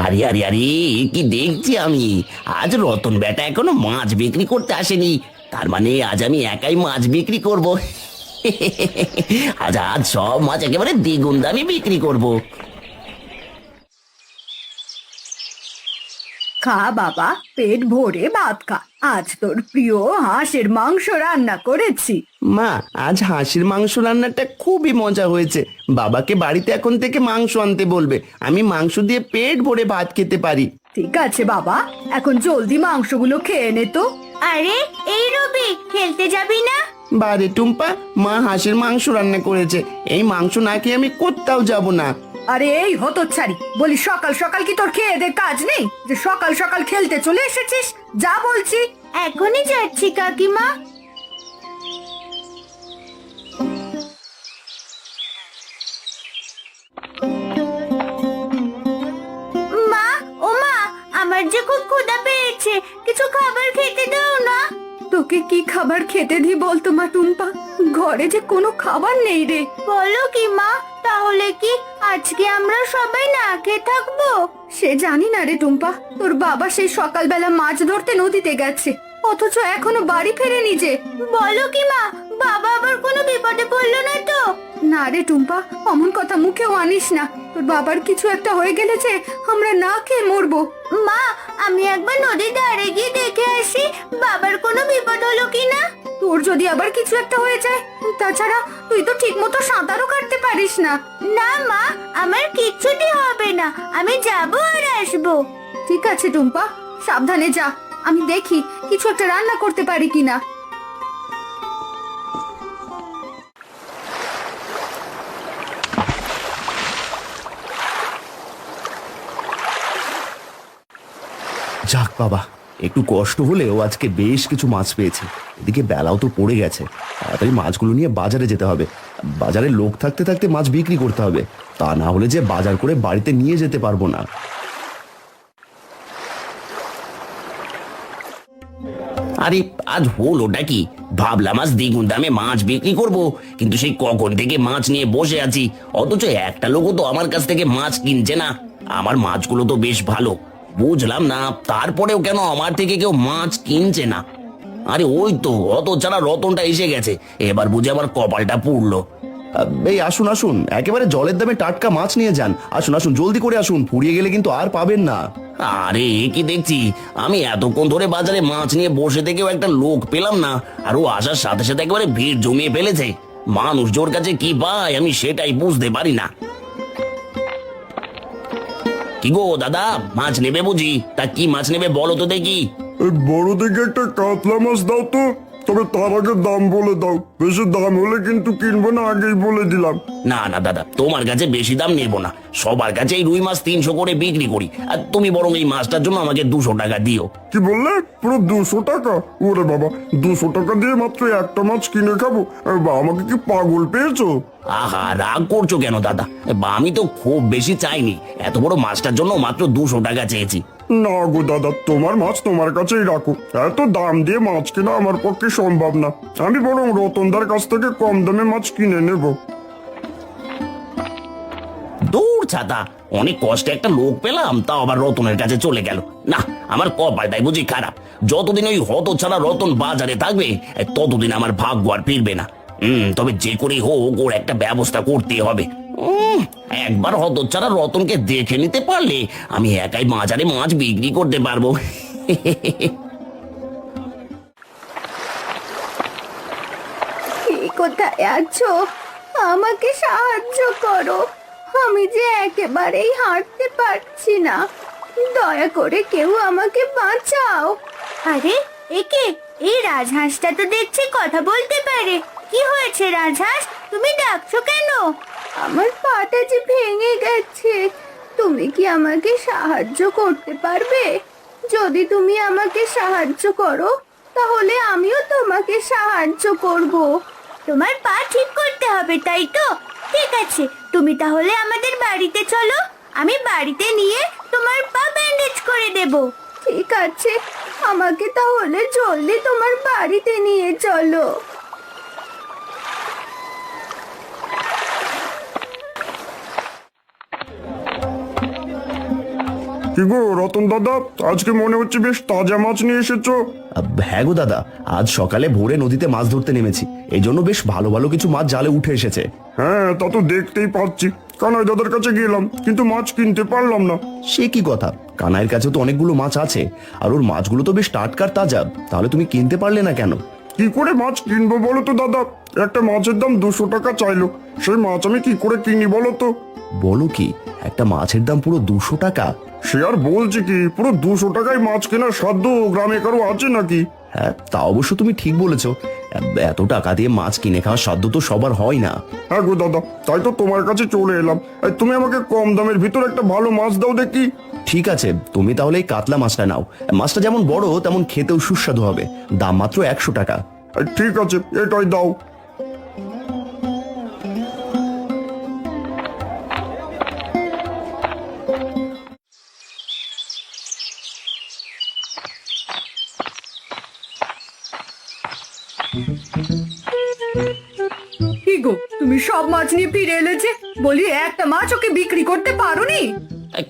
আরে আরে আরে, কি দেখছি আমি! আজ রতন বেটা এখনো মাছ বিক্রি করতে আসেনি। তার মানে আজ আমি একাই মাছ বিক্রি করব। আজ আজ সব মাছ একেবারে দ্বিগুণ দামে বিক্রি করব। খা বাবা, পেট ভরে ভাত খা। আজ তোর প্রিয় হাঁসের মাংস রান্না করেছি। মা, আজ হাঁসের মাংস রান্নাটা খুবই মজা হয়েছে। বাবাকে বাড়িতে এখন থেকে মাংস আনতে বলবে, আমি মাংস দিয়ে পেট ভরে ভাত খেতে পারি। ঠিক আছে বাবা, এখন জলদি মাংসগুলো খেয়ে নে তো। আরে এই রবি, খেলতে যাবি না? বারে টুম্পা, মা হাঁসের মাংস রান্না করেছে, এই মাংস না খেয়ে আমি কোথাও যাব না। আরে এই হতচ্ছাড়ি, বলি সকাল সকাল কি তোর খেয়ে দে কাজ নেই যে সকাল সকাল খেলতে চলে এসেছিস? যা বলছি। এখনই যাচ্ছি কাকিমা। মা, ও মা, আমার যে খুব ক্ষুধা পেয়েছে, কিছু খাবার খেতে দাও না। তোকে কি খাবার খেতে দি বলতো মা টুম্পা? ঘরে যে কোনো খাবার নেই রে। বলো কি মা, তাহলে কি আজকে আমরা সবাই না খেয়ে থাকবো? সে জানি না রে টুম্পা, তোর বাবা সেই সকালবেলা মাছ ধরতে নদীতে গেছে, অথচ এখনো বাড়ি ফেরেনি যে। বলো কি মা, বাবা আবার কোনো বিপদে পড়লো না তো? না রে টুম্পা, অমন কথা মুখেও আনিস না। তোর বাবার কিছু একটা হয়ে গেলে যে আমরা না খেয়ে মরবো। মা, আমি একবার নদীর ধারে গিয়ে দেখে আসি বাবার কোনো বিপদ হলো কিনা। তোর যদি আবার কিছু একটা হয়ে যায়, তাছাড়া তুই তো ঠিক মতো সাঁতারও কাটতে পারিস না। না মা, আমার কিচ্ছুটি হবে না, আমি যাবো আর আসবো। ঠিক আছে টুম্পা, সাবধানে যা। আমি দেখি কিছু একটা রান্না করতে পারি কিনা। যাক বাবা, একটু কষ্ট হলেও আজকে বেশ কিছু মাছ পেয়েছি। এদিকে বেলাও তো পড়ে গেছে, তাড়াতাড়ি মাছগুলো নিয়ে বাজারে যেতে হবে। বাজারে লোক থাকতে থাকতে মাছ বিক্রি করতে হবে, তা না হলে যে বাজার করে বাড়িতে নিয়ে যেতে পারবো না। আরে আজ হলোটা কি? ভাবলাম আজ দ্বিগুণ দামে মাছ বিক্রি করব, কিন্তু সেই কখন থেকে মাছ নিয়ে বসে আছি, অথচ একটা লোকও তো আমার কাছ থেকে মাছ কিনছে না। আমার মাছগুলো তো বেশ ভালো, বুঝলাম না তারপরেও কেন আমার থেকে কেউ মাছ কিনছে না। আরে ওই তো অত ছাড়া রতনটা এসে গেছে, এবার বুঝে আমার কপালটা পুড়লো। এই আসুন আসুন, একেবারে জলের দামে টাটকা মাছ নিয়ে যান। আসুন আসুন, জলদি করে আসুন, ফুরিয়ে গেলে কিন্তু আর পাবেন না। আরে এ কি দেখছি, আমি এতক্ষণ ধরে বাজারে মাছ নিয়ে বসে থেকেও একটা লোক পেলাম না, আর ও আসার সাথে সাথে একেবারে ভিড় জমিয়ে ফেলেছে। মানুষ জোর কাছে কি পায় আমি সেটাই বুঝতে পারি না। কি গো দাদা, মাছ নেবে বুঝি? তা কি মাছ নেবে বলো তো দেখি। এই বড় দেখে একটা কাতলা মাছ দাও তো, তবে তার আগে দাম বলে দাও। বেশি দাম হলে কিন্তু কিনবো না, আগেই বলে দিলাম। না না দাদা, তোমার কাছে বেশি দাম নেবো না, সবার কাছে এই রুই মাছ 300 করে বিক্রি করি, আর তুমি বরং এই মাছটার জন্য আমাকে 200 টাকা দিও। কি বললে? পুরো 200 টাকা? ওরে বাবা, 200 টাকা দিয়ে মাত্র একটা মাছ কিনে খাবো? আমাকে কি পাগল পেয়েছো? আহা, রাগ করছো কেন দাদা? আমি তো খুব বেশি চাইনি, এত বড় মাছটার জন্য মাত্র 200 টাকা চেয়েছি। না গো দাদা, তোমার মাছ তোমার কাছেই রাখো। এত দাম দিয়ে মাছ কেনা আমার পক্ষে সম্ভব না। আমি বরং রতনদার কাছ থেকে কম দামে মাছ কিনে নেব। দূর ছাতা, অনেক কষ্টে একটা লোক পেলাম, তাও আবার রতনের কাছে চলে গেল। না, আমার কপালটাই বুঝি খারাপ। যতদিন ওই হত ছাড়া রতন বাজারে থাকবে, ততদিন আমার ভাগ্য আর ফিরবে না। তবে যে করে হোক ওর একটা ব্যবস্থা করতে হবে। একবার হত ছাড়া রতনকে দেখে নিতে পারলে আমি একাই বাজারে মাছ বিক্রি করতে পারবো। কি কোথায় আছো? আমাকে সাহায্য করো, আমি যে একেবারেই হাঁটতে পারছি না। দয়া করে কেউ আমাকে বাঁচাও। আরে একে, এই রাজহাঁসটা তো দেখছি কথা বলতে পারে। কি হয়েছে রাজহাঁস, তুমি ডাকছো কেন? আমার পাটা যে ভেঙে গেছে, তুমি কি আমাকে সাহায্য করতে পারবে? যদি তুমি আমাকে সাহায্য করো, তাহলে আমিও তোমাকে সাহায্য করব। তোমার পা ঠিক করতে হবে তাই তো? ঠিক আছে, তুমি তাহলে আমাদের বাড়িতে চলো, আমি বাড়িতে নিয়ে তোমার পা ব্যান্ডেজ করে দেব। ঠিক আছে, আমাকে তাহলে জলদি তোমার বাড়িতে নিয়ে চলো। কি গো রতন দাদা, আজকে মনে হচ্ছে বেশ তাজা মাছ নিয়ে এসেছো। হ্যাঁ গো দাদা, আজ সকালে ভোরে নদীতে মাছ ধরতে নেমেছি, এই জন্য বেশ ভালো ভালো কিছু মাছ জালে উঠে এসেছে। হ্যাঁ তা তো দেখতেই পাচ্ছি। কানাই দাদার কাছে গেলাম কিন্তু মাছ কিনতে পারলাম না। সে কি কথা, কানাইয়ের কাছে তো অনেকগুলো মাছ আছে, আর ওর মাছগুলো তো বেশ টাটকার তাজা, তাহলে তুমি কিনতে পারলে না কেন? কি করে মাছ কিনবো বলো তো দাদা, একটা মাছের দাম 200 টাকা চাইলো, সেই মাছ আমি কি করে কিনি বলো তো। বলো কি, একটা মাছের দাম পুরো 200 টাকা? সে আর বলছি কি, পুরো 200 টাকায় মাছ কেনার সাধ্য গ্রামে কারো আছে নাকি? হ্যাঁ তা অবশ্য তুমি ঠিক বলেছো, এত টাকা দিয়ে মাছ কিনে খাওয়ার সাধ্য তো সবার হয় না। হ্যাঁ গো দাদা, তাই তো তোমার কাছে চলে এলাম। এই তুমি আমাকে কম দামের ভিতর একটা ভালো মাছ দাও দেখি। ঠিক আছে, তুমি তাহলে এই কাতলা মাছটা নাও, মাছটা যেমন বড় তেমন খেতেও সুস্বাদু হবে, দাম মাত্র 100 টাকা। এই ঠিক আছে, এটাই দাও। কি গো, তুমি সব মাছ নিয়ে ফিরে এলে যে? বলি একটা মাছ ওকে বিক্রি করতে পারোনি?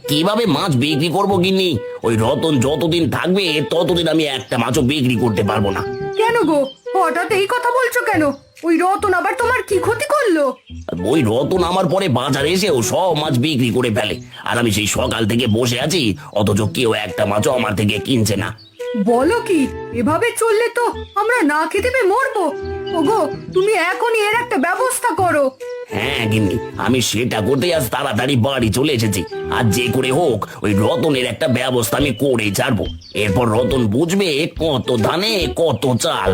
কিভাবে মাছ বিক্রি করবো গিন্নি? ওই রতন যতদিন থাকবে ততদিন আমি একটা মাছও বিক্রি করতে পারবো না। কেন গো, হঠাৎ এই কথা বলছো কেন? ওই রতন আবার তোমার কি ক্ষতি করলো? ওই রতন আমার পরে বাজারে এসেও সব মাছ বিক্রি করে ফেলে, আর আমি সেই সকাল থেকে বসে আছি, অথচ কেউ একটা মাছও আমার থেকে কিনছে না। বলো কি, এভাবে চললে তো আমরা না খেতে পেয়ে মরবো। ওগো, তুমি এখনই এর একটা ব্যবস্থা করো। হ্যাঁ গিন্নি, আমি সেটা করতে আজ তাড়াতাড়ি বাড়ি চলে এসেছি। আর যে করে হোক ওই রতনের একটা ব্যবস্থা আমি করেই ছাড়বো। এরপর রতন বুঝবে কত ধানে কত চাল।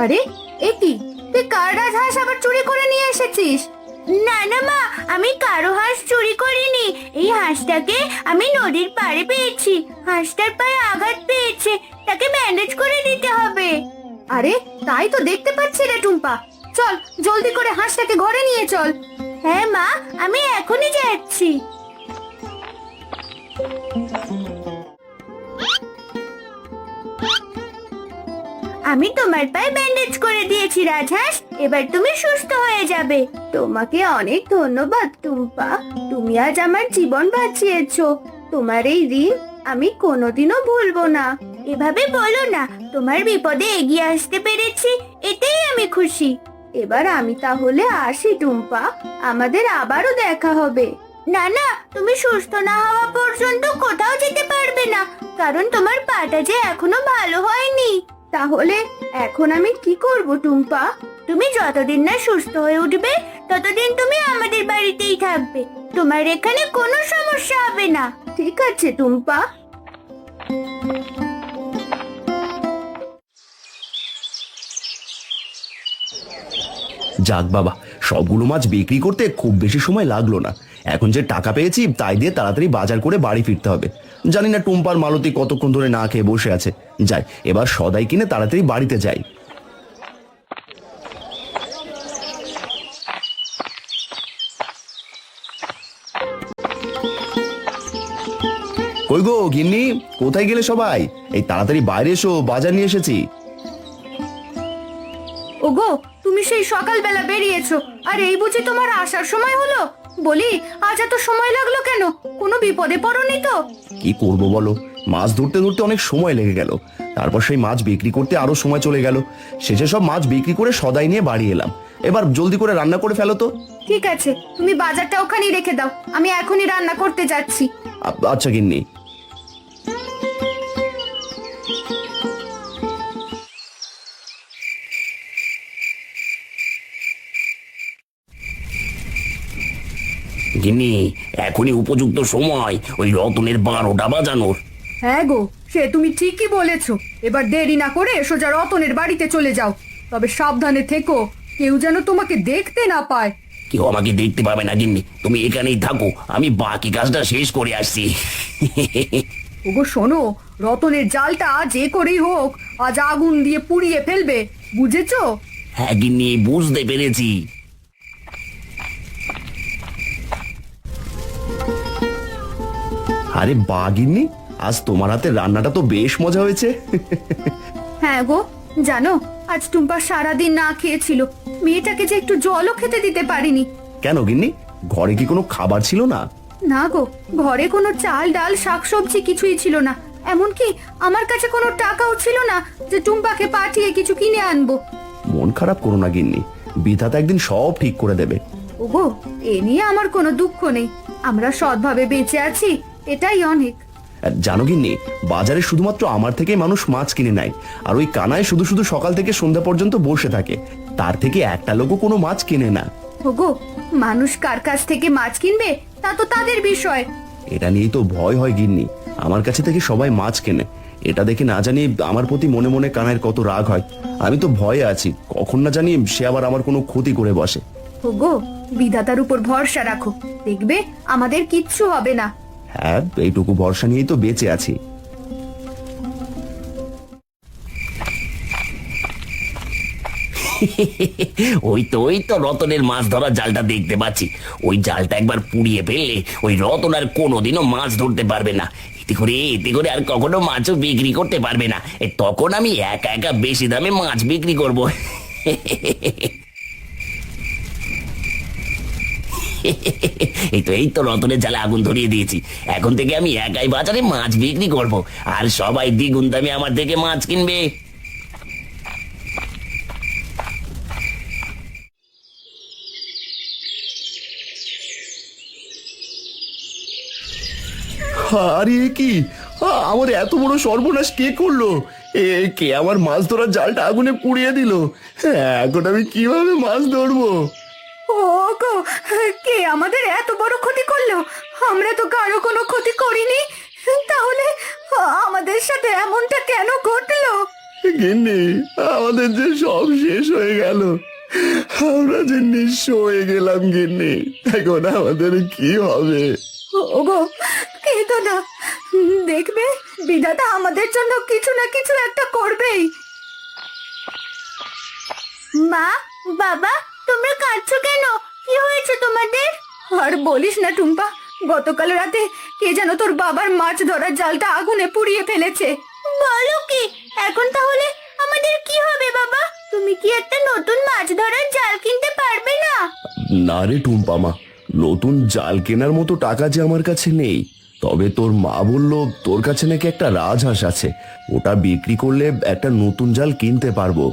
আরে এ কি, তুই কার রাজহাঁস আবার চুরি করে নিয়ে এসেছিস? না না মা, আমি কারো হাঁস চুরি করিনি। এই হাঁসটাকে আমি নদীর পাড়ে পেয়েছি। হাঁসটার পায়ে আঘাত পেয়েছে, তাকে ব্যান্ডেজ করে দিতে হবে। আরে তাই তো দেখতে পাচ্ছি রে টুম্পা, চল জলদি করে হাঁসটাকে ঘরে নিয়ে চল। হ্যাঁ মা, আমি এখনই যাচ্ছি। আমি তোমার পায়ে ব্যান্ডেজ করে দিয়েছি রাজহাঁস, এবার তুমি সুস্থ হয়ে যাবে। তোমাকে অনেক ধন্যবাদ টুম্পা, তুমি আজ আমার জীবন বাঁচিয়েছো। তোমার এই ঋণ আমি কোনোদিনও ভুলবো না। এভাবে বলো না, তোমার বিপদে এগিয়ে আসতে পেরেছি, এতেই আমি খুশি। এবার আমি তাহলে আসি টুম্পা, আমাদের আবারও দেখা হবে। না না, তুমি সুস্থ না হওয়া পর্যন্ত কোথাও যেতে পারবে না, কারণ তোমার পাটা যে এখনো ভালো হয়নি। তাহলে এখন আমি কি করব টুম্পা? তুমি যতদিন না সুস্থ হয়ে উঠবে ততদিন তুমি আমাদের বাড়িতেই থাকবে, তোমার এখানে কোনো সমস্যা হবে না। ঠিক আছে টুম্পা। যাক বাবা, সবগুলো মাছ বিক্রি করতে খুব বেশি সময় লাগলো না। এখন যে টাকা পেয়েছি তাই দিয়ে তাড়াতাড়ি বাজার করে বাড়ি ফিরতে হবে। জানি না টুম্পার মালতী কতক্ষণ ধরে না খেয়ে বসে আছে। যাই, এবার সদাই কিনে তাড়াতাড়ি বাড়িতে যাই। কই গো গিন্নি, কোথায় গেলে সবাই? এই তাড়াতাড়ি বাইরে এসো, বাজার নিয়ে এসেছি। ওগো, তুমি সেই সকালবেলা বেরিয়েছো, আর এই বুঝি তোমার আসার সময় হলো? বলি, আজ এত সময় লাগলো কেন? কোনো বিপদে পড়োনি তো? কি করব বলো, মাছ ধরতে ধরতে অনেক সময় লেগে গেল, তারপর সেই মাছ বিক্রি করতে আরো সময় চলে গেল। শেষে সব মাছ বিক্রি করে সদাই নিয়ে বাড়ি এলাম। এবার জলদি করে রান্না করে ফেলো তো। ঠিক আছে, তুমি বাজারটা ওখানেই রেখে দাও, আমি এখনই রান্না করতে যাচ্ছি। আচ্ছা গিন্নি। গিন্নি, এখনই উপযুক্ত সময় ওই রতনের 12টা বাজানোর। হ্যাঁ গো, সে তুমি ঠিকই বলেছো। এবার দেরি না করে সোজা রতনের বাড়িতে চলে যাও, তবে সাবধানে থেকো, কেউ যেন তোমাকে দেখতে না পায়। কেউ আমাকে দেখতে পাবে না গিন্নি, তুমি এখানেই থাকো, আমি বাকি কাজটা শেষ করে আসছি। ওগো শোনো, রতনের জালটা যে করেই হোক আজ আগুন দিয়ে পুড়িয়ে ফেলবে, বুঝেছো? হ্যাঁ গিন্নি, বুঝতে পেরেছি। আরে বা গিন্নি, আজ তোমার হাতে রান্নাটা তো বেশ মজা হয়েছে। হ্যাঁ গো, জানো, আজ টুম্পা সারাদিন না খেয়েছিল। মেয়েটাকে যে একটু জলও খেতে দিতে পারিনি। কেন গিন্নি, ঘরে কি কোনো খাবার ছিল না? না গো, ঘরে কোনো চাল ডাল শাকসবজি কিছুই ছিল না। এমনকি আমার কাছে কোনো টাকাও ছিল না যে টুম্পাকে পাঠিয়ে কিছু কিনে আনবো। মন খারাপ করো না গিন্নি, বিধাতা একদিন সব ঠিক করে দেবে। ওগো, এ নিয়ে আমার কোনো দুঃখ নেই। আমরা সৎভাবে বেঁচে আছি, এটাই অনেক। আর জানো গিন্নি, বাজারে শুধুমাত্র আমার থেকেই মানুষ মাছ কিনে নেয়, আর ওই কানায় শুধু শুধু সকাল থেকে সন্ধ্যা পর্যন্ত বসে থাকে। তার থেকে একটা লোকও কোনো মাছ কিনে না। ওগো, মানুষ কার কাছ থেকে মাছ কিনবে তা তো তাদের বিষয়। এটা নিয়েই তো ভয় হয় গিন্নি, আমার কাছে থেকে সবাই মাছ কেনে। এটা দেখে না জানি আমার প্রতি মনে মনে কানাইয়ের কত রাগ হয়। আমি তো ভয়ে আছি, কখন না জানি সে আবার আমার কোনো ক্ষতি করে বসে। ওগো, বিধাতার উপর ভরসা রাখো, দেখবে আমাদের কিচ্ছু হবে না। হ্যাঁ, এইটুকু ভরসা নিয়েই তো বেঁচে আছি। ওই তো রতনের মাছ ধরা জালটা দেখতে পাচ্ছি। ওই জালটা একবার পুড়িয়ে ফেললে ওই রতন আর কোনোদিনও মাছ ধরতে পারবে না। এতে করে আর কখনো মাছও বিক্রি করতে পারবে না। তখন আমি একা একা বেশি দামে মাছ বিক্রি করব। এই তো রতনের জালে আগুন ধরিয়ে দিয়েছি। এখন থেকে আমি একাই বাজারে মাছ বিক্রি করব, আর সবাই দ্বিগুণ দামে আমার থেকে মাছ কিনবে। আরে এ কি, আমার এত বড় সর্বনাশ কে করলো? কে আমার মাছ ধরার জালটা আগুনে পুড়িয়ে দিল? এখন আমি কিভাবে মাছ ধরবো? ওগো, কে আমাদের এত বড় ক্ষতি করলো? আমরা তো কারো কোনো ক্ষতি করিনি, তাহলে আমাদের সাথে এমনটা কেন ঘটলো? গিন্নি, আমাদের যে সব শেষ হয়ে গেল, আমরা যে নিঃস্ব হয়ে গেলাম গিন্নি। এখন আমাদের কি হবে? ওগো, কেঁদো না, দেখবে বিধাতা আমাদের জন্য কিছু না কিছু একটা করবেই। মা, বাবা, তোমরা কাঁদছো কেন? কি হয়েছে তোমাদের? আর বলিস না টুম্পা, গতকাল রাতে কে যেন তোর বাবার মাছ ধরার জালটা আগুনে পুড়িয়ে ফেলেছে। বলো কি? এখন তাহলে আমাদের কি হবে বাবা? তুমি কি একটা নতুন মাছ ধরার জাল কিনতে পারবে না? না রে টুম্পা মা, নতুন জাল কেনার মতো টাকা যে আমার কাছে নেই। তবে তোর মা বলল তোর কাছে নাকি একটা রাজহাঁস আছে, ওটা বিক্রি করলে একটা নতুন জাল কিনতে পারবো।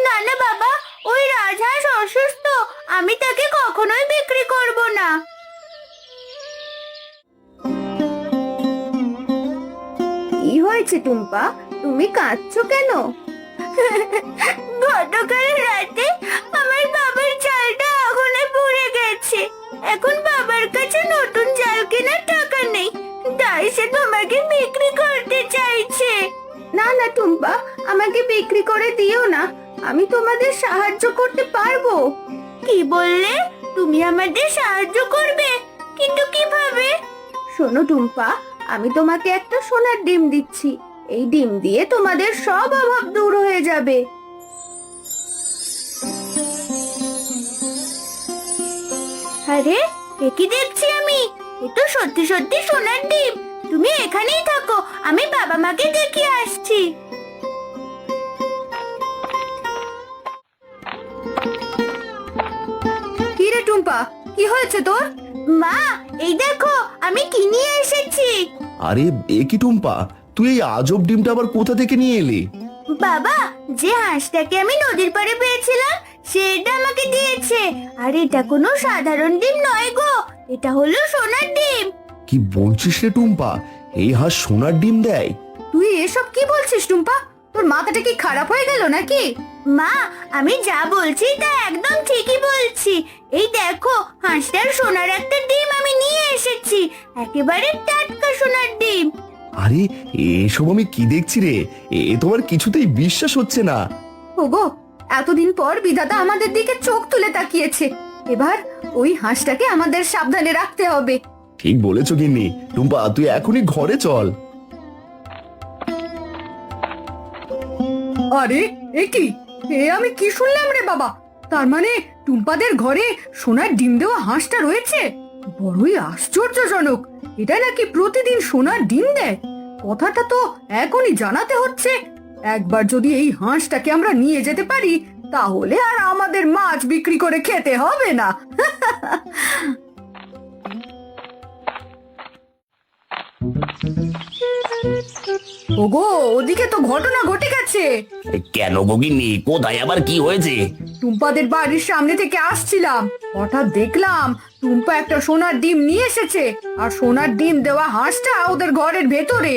না না বাবা, ওই রাজহাঁস অসুস্থ, আমি তাকে কখনোই বিক্রি করব না। কি হয়েছে টুম্পা, তুমি কাঁদছো কেন? গতকাল রাতে আমার বাবার জালটা আগুনে পুড়ে গেছে। এখন বাবার কাছে নতুন জাল কেনার টাকা নেই, তাই সে তোমাকে বিক্রি করতে চাইছে। না না টুম্পা, আমাকে বিক্রি করে দিও না, আমি তোমাদের সাহায্য করতে পারবো। কি বললে? তুমি আমাদের সাহায্য করবে? কিন্তু কিভাবে? শোনো টুম্পা, আমি তোমাকে একটা সোনার ডিম দিচ্ছি। এই ডিম দিয়ে তোমাদের সব অভাব দূর হয়ে যাবে। আরে, এ কি দেখছি আমি? এ তো সত্যি সত্যি সোনার ডিম। তুমি এখানেই থাকো, আমি বাবা মাকে দেখিয়ে আসছি। কি রে টুম্পা, কি হয়েছে তোর? মা, এই দেখো আমি কি নিয়ে এসেছি। আরে এ কি টুম্পা, তুই এই আজব ডিমটা আবার কোথা থেকে নিয়ে এলি? বাবা, যে হাঁসটাকে আমি নদীর পাড়ে পেয়েছিলাম সেটা আমাকে দিয়েছে। আর এটা কোনো সাধারণ ডিম নয় গো, এটা হলো সোনার ডিম। কি বলছিস রে টুম্পা, এই হাঁস সোনার ডিম দেয়? তুই এসব কি বলছিস টুম্পা? তোর মাথাটা কি খারাপ হয়ে গেল নাকি? মা, আমি যা বলছি তা একদম ঠিকই বলছি। এই দেখো, হাঁসটার সোনার একটা ডিম আমি নিয়ে এসেছি, একেবারে টাটকা সোনার ডিম। আরে এসব আমি কি দেখছি রে, এ তোমার কিছুতেই বিশ্বাস হচ্ছে না। ওগো, এতদিন পর বিধাতা আমাদের দিকে চোখ তুলে তাকিয়েছে। এবার ওই হাঁসটাকে আমাদের সাবধানে রাখতে হবে। ঠিক বলেছো গিন্নি। টুম্পা, তুই এখনই ঘরে চল। আরে এ কি, আমি কি শুনলাম রে বাবা? তার মানে টুম্পাদের ঘরে সোনার ডিম দেওয়া হাঁসটা রয়েছে? বড়ই আশ্চর্যজনক। এটা নাকি প্রতিদিন সোনার ডিম দেয়? কথাটা তো এখনই জানাতে হচ্ছে। একবার যদি এই হাঁসটাকে আমরা নিয়ে যেতে পারি তাহলে আর আমাদের মাছ বিক্রি করে খেতে হবে না। ওগো, ওদিকে তো ঘটনা ঘটে গেছে। কেন গগিন্নি, কোথায় আবার কি হয়েছে? টুম্পাদের বাড়ির সামনে থেকে আসছিলাম, হঠাৎ দেখলাম টুম্পা একটা সোনার ডিম নিয়ে এসেছে, আর সোনার ডিম দেওয়া হাঁসটা ওদের ঘরের ভেতরে।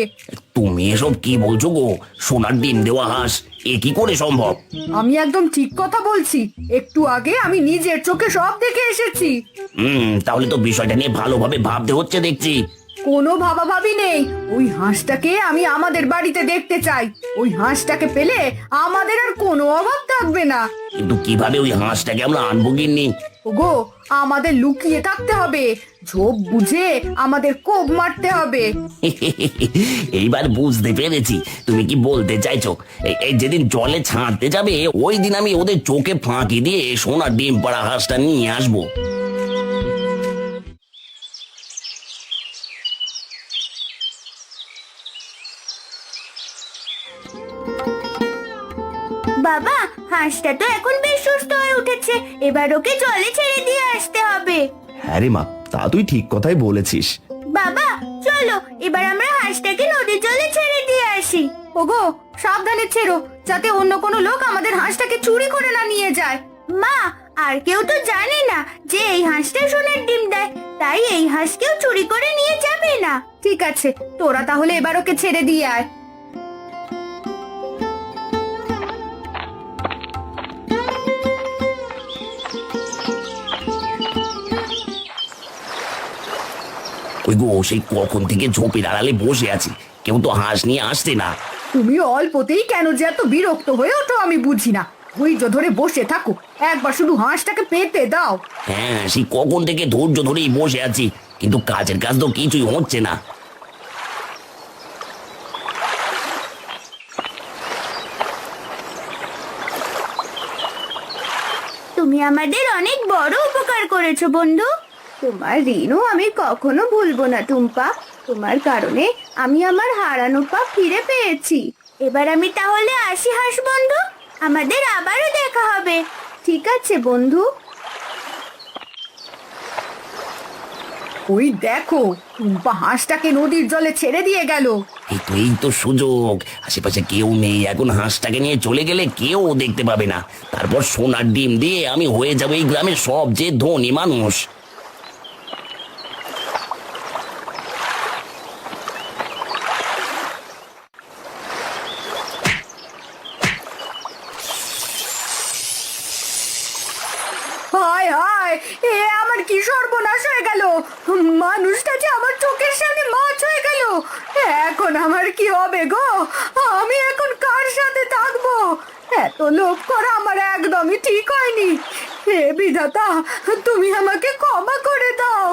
তুমি এসব কি বলছো গো? সোনার ডিম দেওয়া হাঁস এ কি করে সম্ভব? আমি একদম ঠিক কথা বলছি, একটু আগে আমি নিজের চোখে সব দেখে এসেছি। তাহলে তো বিষয়টা নিয়ে ভালোভাবে ভাবতে হচ্ছে দেখছি। কোনো ভাবাভাবি নেই, ওই হাঁসটাকে আমি আমাদের বাড়িতে দেখতে চাই। ওই হাঁসটাকে পেলে আমাদের আর কোনো অভাব থাকবে না। কিন্তু কিভাবে ওই হাঁসটাকে আমরা আনবো গিন্নি? ওগো, আমাদের লুকিয়ে থাকতে হবে, ঝোপ বুঝে আমাদের কোপ মারতে হবে। এইবার বুঝতে পেরেছি তুমি কি বলতে চাইছো। এই যেদিন জলে ছাড়তে যাবে ওই দিন আমি ওদের চোখে ফাঁকি দিয়ে সোনার ডিম পাড়া হাঁসটা নিয়ে আসবো। বাবা, হাঁসটা তো এখন বেশ সুস্থ হয়ে উঠেছে, এবার ওকে জলে ছেড়ে দিয়ে আসতে হবে। হ্যাঁ রে মা, তা তুই ঠিক কথাই বলেছিস। বাবা চলো, এবার আমরা হাঁসটাকে নদীর জলে ছেড়ে দিয়ে আসি। ওগো, সাবধানে ছেড়ো, যাতে অন্য কোনো লোক আমাদের হাঁসটাকে চুরি করে না নিয়ে যায়। মা, আর কেউ তো জানে না যে এই হাঁসটা সোনার ডিম দেয়, তাই এই হাঁস কেউ চুরি করে নিয়ে যাবে না। ঠিক আছে, তোরা তাহলে এবার ওকে ছেড়ে দিয়ে আয়। ওই গো, সেই কখন থেকে ঝোপের আড়ালে বসে আছি, কেউ তো হাঁস নিয়ে আসছে না। তুমি অল্পতেই কেন যে এত বিরক্ত হয়ে ওঠো আমি বুঝি না। ধৈর্য ধরে বসে থাকো, একবার শুধু হাঁসটাকে পেতে দাও। হ্যাঁ, সেই কখন থেকে ধৈর্য ধরেই বসে আছি, কিন্তু কাজের কাজ তো কিছুই হচ্ছে না। তুমি আমাদের অনেক বড় উপকার করেছো বন্ধু। তোমার ঋণও আমি কখনো ভুলবো না টুম্পা, তোমার কারণে আমি আমার হারানো পা ফিরে পেয়েছি। এবার আমি তাহলে আসি হাঁস বন্ধু, আমাদের আবারও দেখা হবে। ঠিক আছে বন্ধু। ওই দেখো, টুম্পা হাঁসটাকে নদীর জলে ছেড়ে দিয়ে গেল। এই তো সুযোগ, আশেপাশে কেউ নেই, এখন হাঁসটাকে নিয়ে চলে গেলে কেউ দেখতে পাবে না, তারপর সোনার ডিম দিয়ে আমি হয়ে যাবো এই গ্রামের সবচেয়ে ধনী মানুষ। হায় হায়, এ আমার কি সর্বনাশ হয়ে গেল! মানুষটা যে আমার চোখের সামনে মাছ হয়ে গেল। এখন আমার কি হবে গো? আমি এখন কার সাথে থাকবো? এত লোভ করা আমার একদমই ঠিক হয়নি। হে বিধাতা, তুমি আমাকে ক্ষমা করে দাও।